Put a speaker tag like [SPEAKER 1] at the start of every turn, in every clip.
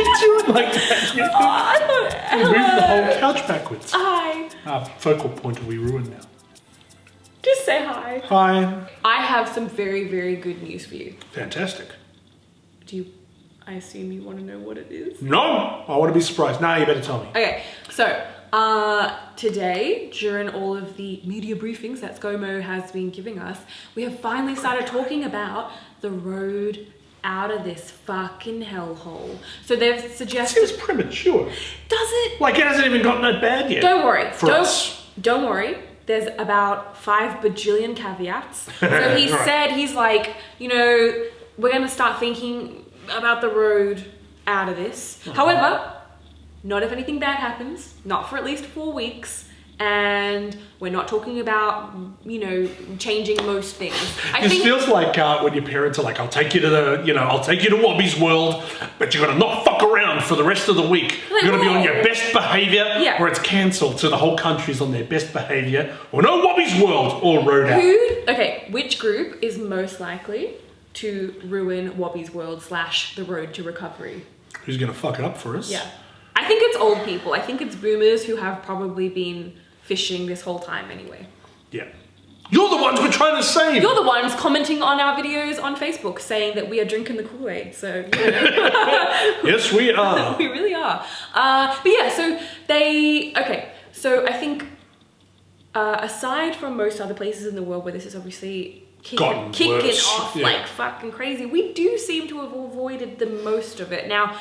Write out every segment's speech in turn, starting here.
[SPEAKER 1] you doing like that? You're moving the whole couch backwards.
[SPEAKER 2] Hi.
[SPEAKER 1] Our focal point will be ruined now.
[SPEAKER 2] Just say hi.
[SPEAKER 1] Hi.
[SPEAKER 2] I have some very, very good news for you.
[SPEAKER 1] Fantastic.
[SPEAKER 2] I assume you want to know what it is?
[SPEAKER 1] No, I want to be surprised. No, you better tell me.
[SPEAKER 2] Okay, so today, during all of the media briefings that ScoMo has been giving us, we have finally started talking about the road out of this fucking hellhole. So they've suggested...
[SPEAKER 1] Seems premature.
[SPEAKER 2] Does it?
[SPEAKER 1] Like it hasn't even gotten that bad yet.
[SPEAKER 2] Don't worry.
[SPEAKER 1] For us.
[SPEAKER 2] Don't worry. There's about 5 bajillion caveats. So he said, he's like, you know, we're going to start thinking about the road out of this. However, not if anything bad happens, not for at least 4 weeks, and we're not talking about, you know, changing most things.
[SPEAKER 1] It feels like when your parents are like, I'll take you to Wobby's World, but you're gonna not fuck around for the rest of the week.
[SPEAKER 2] Like,
[SPEAKER 1] you're gonna be on your best behaviour, or it's cancelled, so the whole country's on their best behaviour, or no Wobby's World, or road out.
[SPEAKER 2] Okay, which group is most likely to ruin Wobby's World / the road to recovery?
[SPEAKER 1] Who's gonna fuck it up for us?
[SPEAKER 2] Yeah. I think it's old people. I think it's boomers who have probably been fishing this whole time anyway.
[SPEAKER 1] Yeah. You're the ones we're trying to save.
[SPEAKER 2] You're the ones commenting on our videos on Facebook saying that we are drinking the Kool-Aid. So, you know.
[SPEAKER 1] Yes, we are.
[SPEAKER 2] We really are. But yeah, so I think aside from most other places in the world where this is obviously kicking off like fucking crazy, we do seem to have avoided the most of it. Now,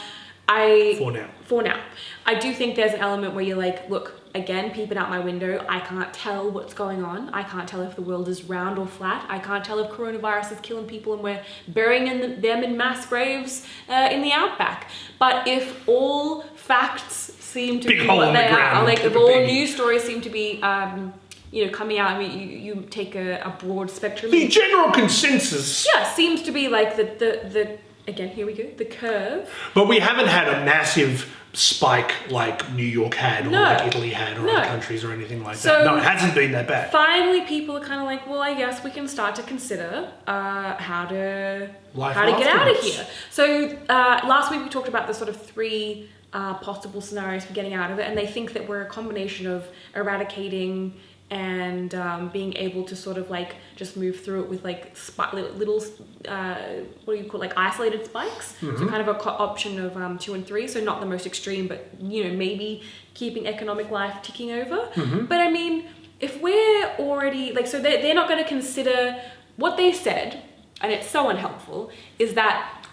[SPEAKER 2] For now. I do think there's an element where you're like, look, again, peeping out my window, I can't tell what's going on. I can't tell if the world is round or flat. I can't tell if coronavirus is killing people and we're burying them in mass graves in the outback. But if all facts seem to be what they are, like if all news stories seem to be coming out, I mean, you take a broad spectrum.
[SPEAKER 1] The general consensus.
[SPEAKER 2] Yeah, seems to be like the again, here we go, the curve.
[SPEAKER 1] But we haven't had a massive spike like New York had, or like Italy had, or other countries, or anything like that. No, it hasn't been that bad.
[SPEAKER 2] Finally, people are kind of like, well, I guess we can start to consider how to get out of here. So last week we talked about the sort of 3 possible scenarios for getting out of it, and they think that we're a combination of eradicating and being able to sort of like just move through it with like little what do you call it, like isolated spikes. So kind of a option of 2 and 3, so not the most extreme, but you know, maybe keeping economic life ticking over. But I mean, if we're already like, so they're not going to consider what they said, and it's so unhelpful, is that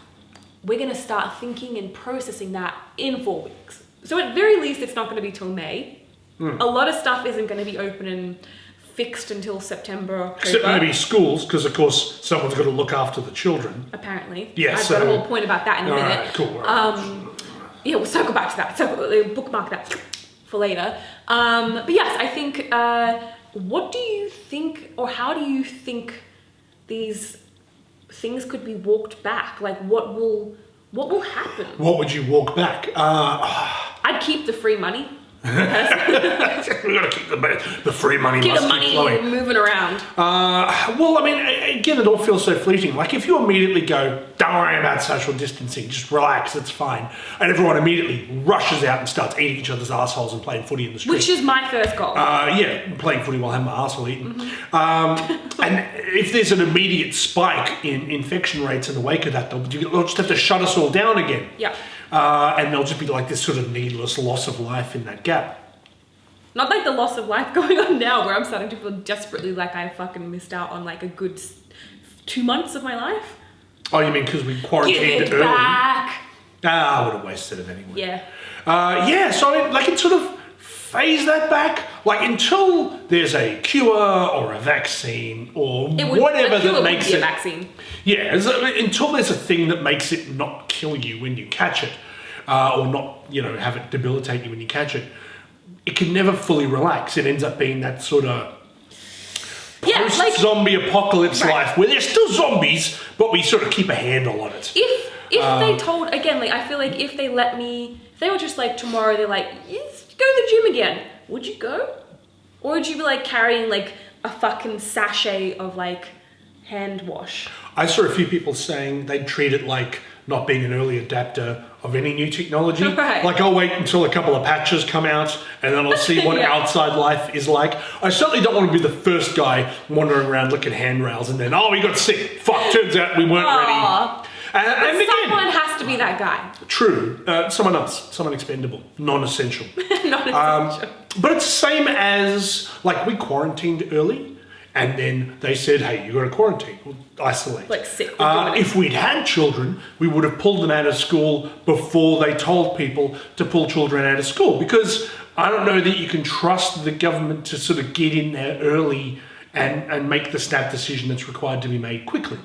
[SPEAKER 2] we're going to start thinking and processing that in 4 weeks. So at very least, it's not going to be till May. A lot of stuff isn't going to be open and fixed until September, October.
[SPEAKER 1] Except maybe schools, because of course someone's got to look after the children.
[SPEAKER 2] Apparently.
[SPEAKER 1] Yes.
[SPEAKER 2] I've got a whole point about that in a minute.
[SPEAKER 1] Right, cool.
[SPEAKER 2] Yeah, we'll circle back to that. So we'll bookmark that for later. But yes, I think, what do you think, or how do you think these things could be walked back? Like what will happen?
[SPEAKER 1] What would you walk back?
[SPEAKER 2] I'd keep the free money.
[SPEAKER 1] We've got to keep the free money.
[SPEAKER 2] Keep the money moving around.
[SPEAKER 1] Well, I mean, again, it all feels so fleeting. Like if you immediately go, don't worry about social distancing, just relax, it's fine, and everyone immediately rushes out and starts eating each other's assholes and playing footy in the street.
[SPEAKER 2] Which is my first goal.
[SPEAKER 1] Yeah, playing footy while having my arsehole eaten. And if there's an immediate spike in infection rates in the wake of that, they'll just have to shut us all down again.
[SPEAKER 2] Yeah.
[SPEAKER 1] And there'll just be like this sort of needless loss of life in that gap.
[SPEAKER 2] Not like the loss of life going on now, where I'm starting to feel desperately like I fucking missed out on like a good 2 months of my life.
[SPEAKER 1] Oh, you mean because we quarantined
[SPEAKER 2] Give it back.
[SPEAKER 1] I would have wasted it anyway.
[SPEAKER 2] Yeah.
[SPEAKER 1] Yeah, so I mean, like it sort of phase that back, like until there's a cure or a vaccine or whatever that makes it.
[SPEAKER 2] A vaccine.
[SPEAKER 1] Yeah, until there's a thing that makes it not kill you when you catch it, or not, have it debilitate you when you catch it. It can never fully relax. It ends up being that sort of post-zombie apocalypse life where there's still zombies, but we sort of keep a handle on it.
[SPEAKER 2] If they told, again, like I feel like if they let me, if they were just like tomorrow, they're like, yes, go to the gym again. Would you go? Or would you be like carrying like a fucking sachet of like hand wash?
[SPEAKER 1] I saw a few people saying they'd treat it like not being an early adapter of any new technology.
[SPEAKER 2] Right.
[SPEAKER 1] Like, I'll wait until a couple of patches come out and then I'll see what outside life is like. I certainly don't want to be the first guy wandering around looking at handrails and then, we got sick. Fuck, turns out we weren't ready. And again,
[SPEAKER 2] someone has to be that guy.
[SPEAKER 1] True. Someone else. Someone expendable. Non-essential.
[SPEAKER 2] Non-essential.
[SPEAKER 1] But it's the same as, like, we quarantined early and then they said, hey, you got to quarantine. We'll isolate.
[SPEAKER 2] Like sick.
[SPEAKER 1] If we'd had children, we would have pulled them out of school before they told people to pull children out of school. Because I don't know that you can trust the government to sort of get in there early and make the snap decision that's required to be made quickly.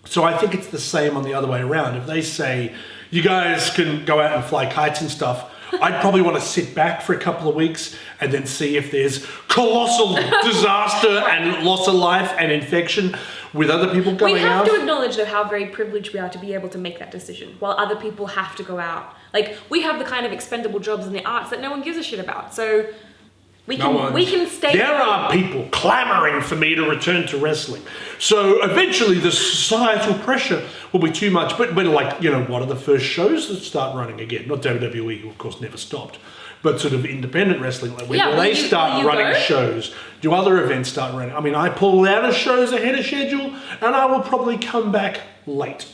[SPEAKER 1] So I think it's the same on the other way around. If they say, you guys can go out and fly kites and stuff, I'd probably want to sit back for a couple of weeks and then see if there's colossal disaster and loss of life and infection with other people going out.
[SPEAKER 2] We have to acknowledge, though, how very privileged we are to be able to make that decision while other people have to go out. Like, we have the kind of expendable jobs in the arts that no one gives a shit about. So we can stay.
[SPEAKER 1] There are people clamoring for me to return to wrestling. So eventually the societal pressure will be too much. But like, what are the first shows that start running again? Not WWE, who of course never stopped, but sort of independent wrestling. Like when they start running shows, do other events start running? I mean, I pull out of shows ahead of schedule and I will probably come back late.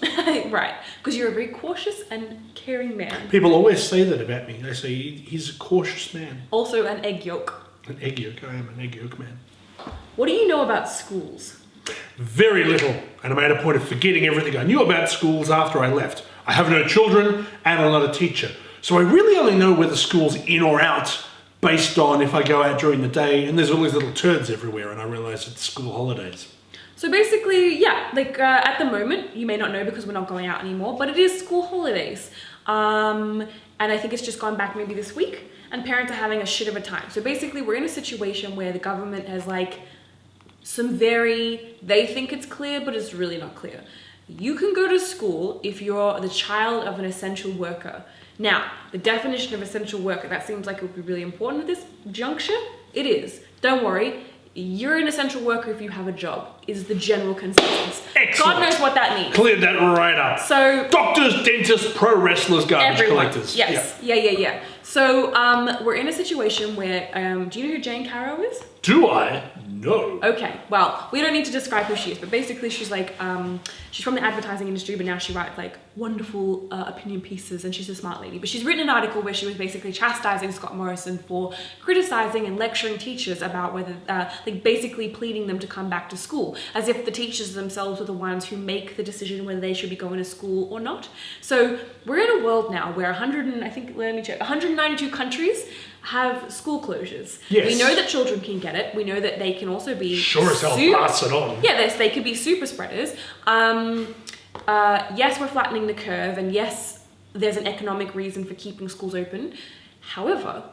[SPEAKER 2] Right, because you're a very cautious and caring man.
[SPEAKER 1] People always say that about me. They say, he's a cautious man.
[SPEAKER 2] Also an egg yolk.
[SPEAKER 1] An egg yolk. I am an egg yolk man.
[SPEAKER 2] What do you know about schools?
[SPEAKER 1] Very little. And I made a point of forgetting everything I knew about schools after I left. I have no children and I'm not a teacher. So I really only know whether school's in or out based on if I go out during the day and there's all these little turds everywhere and I realise it's school holidays.
[SPEAKER 2] So basically, at the moment, you may not know because we're not going out anymore, but it is school holidays. And I think it's just gone back maybe this week. And parents are having a shit of a time. So basically, we're in a situation where the government has they think it's clear, but it's really not clear. You can go to school if you're the child of an essential worker. Now, the definition of essential worker, that seems like it would be really important at this juncture. It is. Don't worry. You're an essential worker if you have a job, is the general consensus.
[SPEAKER 1] Excellent.
[SPEAKER 2] God knows what that means.
[SPEAKER 1] Cleared that right up.
[SPEAKER 2] So
[SPEAKER 1] doctors, dentists, pro wrestlers, garbage collectors.
[SPEAKER 2] Yes. Yeah. So we're in a situation where, do you know who Jane Caro is?
[SPEAKER 1] Do I? No.
[SPEAKER 2] Okay, well, we don't need to describe who she is, but basically she's she's from the advertising industry, but now she writes wonderful opinion pieces and she's a smart lady. But she's written an article where she was basically chastising Scott Morrison for criticizing and lecturing teachers about whether, basically pleading them to come back to school, as if the teachers themselves are the ones who make the decision whether they should be going to school or not. So we're in a world now where 192 countries have school closures.
[SPEAKER 1] Yes.
[SPEAKER 2] We know that children can get it. We know that they can also be
[SPEAKER 1] sure as hell pass it on.
[SPEAKER 2] Yeah, they could be super spreaders. Yes, we're flattening the curve, and yes, there's an economic reason for keeping schools open. However,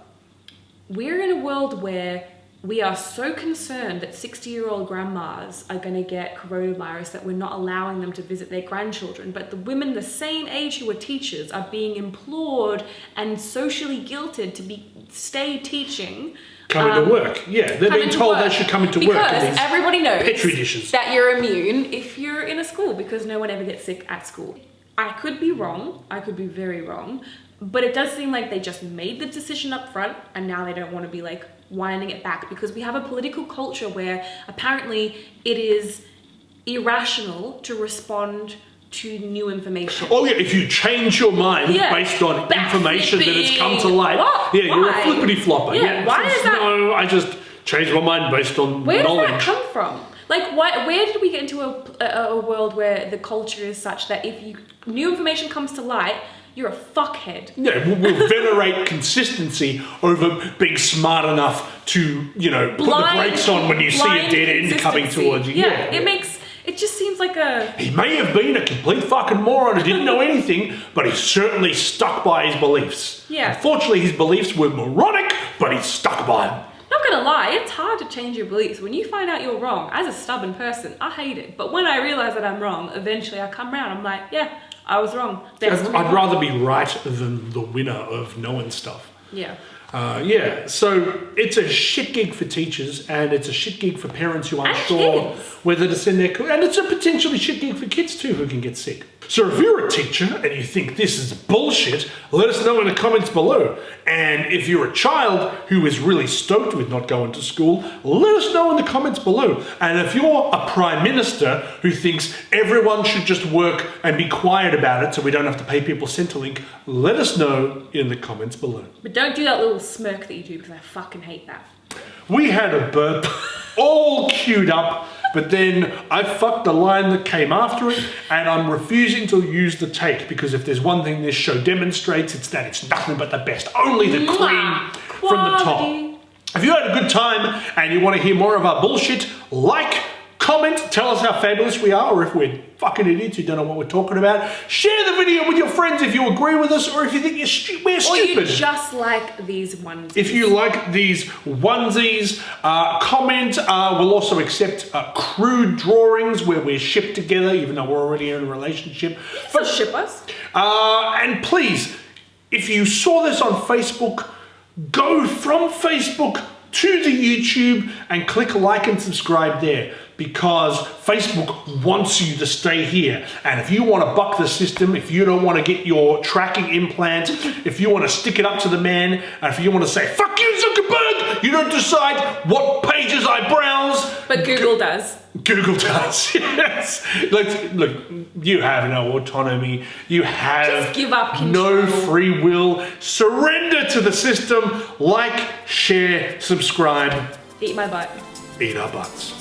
[SPEAKER 2] we're in a world where we are so concerned that 60-year-old grandmas are going to get coronavirus that we're not allowing them to visit their grandchildren. But the women the same age who are teachers are being implored and socially guilted to stay teaching.
[SPEAKER 1] Coming to work. Yeah, they're being told they should come into work.
[SPEAKER 2] Because everybody knows
[SPEAKER 1] Petri dishes.
[SPEAKER 2] That you're immune if you're in a school because no one ever gets sick at school. I could be wrong. I could be very wrong. But it does seem like they just made the decision up front and now they don't want to be winding it back, because we have a political culture where apparently it is irrational to respond to new information.
[SPEAKER 1] Oh yeah, if you change your mind based on information that has come to light, you're a flippity flopper.
[SPEAKER 2] Yeah, why is that?
[SPEAKER 1] No, I just changed my mind based on
[SPEAKER 2] Where
[SPEAKER 1] knowledge.
[SPEAKER 2] Where does that come from? Where did we get into a world where the culture is such that if new information comes to light, you're a fuckhead?
[SPEAKER 1] Yeah, we'll venerate consistency over being smart enough to, put the brakes on when you see a dead end coming towards you.
[SPEAKER 2] It just seems like
[SPEAKER 1] He may have been a complete fucking moron who didn't know anything, but he certainly stuck by his beliefs.
[SPEAKER 2] Yeah.
[SPEAKER 1] Unfortunately, his beliefs were moronic, but he stuck by them.
[SPEAKER 2] Not gonna lie, it's hard to change your beliefs. When you find out you're wrong, as a stubborn person, I hate it. But when I realise that I'm wrong, eventually I come around, I'm like, yeah, I was wrong.
[SPEAKER 1] I'd rather be right than the winner of knowing stuff.
[SPEAKER 2] Yeah.
[SPEAKER 1] Yeah, so it's a shit gig for teachers, and it's a shit gig for parents who aren't sure whether to send their... And it's a potentially shit gig for kids too who can get sick. So if you're a teacher and you think this is bullshit, let us know in the comments below. And if you're a child who is really stoked with not going to school, let us know in the comments below. And if you're a prime minister who thinks everyone should just work and be quiet about it so we don't have to pay people Centrelink, let us know in the comments below.
[SPEAKER 2] But don't do that little smirk that you do, because I fucking hate that.
[SPEAKER 1] We had a burp all queued up, but then I fucked the line that came after it, and I'm refusing to use the take, because if there's one thing this show demonstrates, it's that it's nothing but the best. Only the cream from the top. If you had a good time and you want to hear more of our bullshit, like, comment, tell us how fabulous we are, or if we're fucking idiots who don't know what we're talking about. Share the video with your friends if you agree with us, or if you think we're stupid.
[SPEAKER 2] Or you just like these onesies.
[SPEAKER 1] If you like these onesies, comment. We'll also accept crude drawings where we're shipped together, even though we're already in a relationship.
[SPEAKER 2] But ship us.
[SPEAKER 1] And please, if you saw this on Facebook, go from Facebook to the YouTube and click like and subscribe there, because Facebook wants you to stay here. And if you want to buck the system, if you don't want to get your tracking implant, if you want to stick it up to the man, and if you want to say, fuck you, Zuckerberg, you don't decide what pages I browse.
[SPEAKER 2] But Google does.
[SPEAKER 1] Google does, yes. Look, you have no autonomy. You have
[SPEAKER 2] just give up control.
[SPEAKER 1] No free will. Surrender to the system. Like, share, subscribe.
[SPEAKER 2] Eat my butt.
[SPEAKER 1] Eat our butts.